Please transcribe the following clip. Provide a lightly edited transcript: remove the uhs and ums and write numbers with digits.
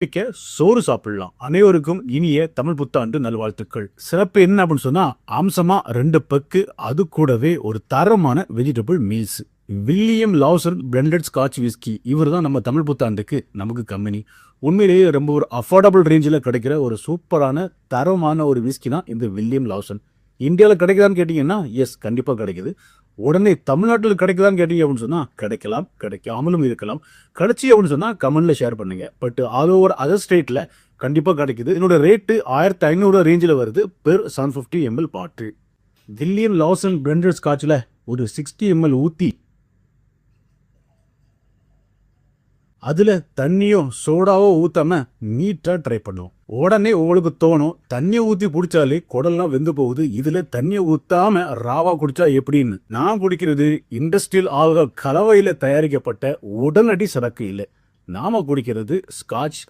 பிக்க சோறு சாப்பிடலாம். அனைவருக்கும் இனிய தமிழ் புத்தாண்டு நல்வாழ்த்துக்கள். சிறப்பு என்ன அப்படின்னு சொன்னா, அம்சமா 2 பக்கு, அது கூடவே ஒரு தரமான vegetable meals. William Lawson blended Scotch whisky, இவர் தான் நம்ம தமிழ் புத்தாண்டுக்கு நமக்கு கம்பெனி. உண்மையிலேயே ரொம்ப ஒரு அஃபோர்டபுள் ரேஞ்சில் கிடைக்கிற ஒரு சூப்பரான தரமான ஒரு விஸ்கி தான் இந்த வில்லியம் லாவ்சன். இந்தியாவில் கிடைக்குதான்னு கேட்டிங்கன்னா எஸ், கண்டிப்பாக கிடைக்குது. உடனே தமிழ்நாட்டில் கிடைக்குதான்னு கேட்டீங்க அப்படின்னு சொன்னால் கிடைக்கலாம், கிடைக்காமலும் இருக்கலாம். கிடைச்சி அப்படின்னு சொன்னால் கமெண்ட்டில் ஷேர் பண்ணுங்க. பட் ஆல் ஓவர் அதர் ஸ்டேட்டில் கண்டிப்பாக கிடைக்குது. என்னோட ரேட்டு 1500 ரேஞ்சில் வருது பெர் 750 ml பாட்டு. வில்லியம் லாவ்சன் பிளெண்டட் ஸ்காட்சில் ஒரு 60 ml ஊற்றி அதில் தண்ணியோ சோடாவோ ஊற்றாம நீட்டாக ட்ரை பண்ணுவோம். உடனே உங்களுக்கு தோணும், தண்ணியை ஊற்றி குடிச்சாலே குடல்லாம் வெந்து போகுது, இதில் தண்ணியை ஊற்றாம ராவா குடிச்சா எப்படின்னு. நான் குடிக்கிறது இண்டஸ்ட்ரியல் ஆல்கஹால் கலவையில் தயாரிக்கப்பட்ட உடனடி சரக்கு இல்லை. நாம குடிக்கிறது ஸ்காட்ச்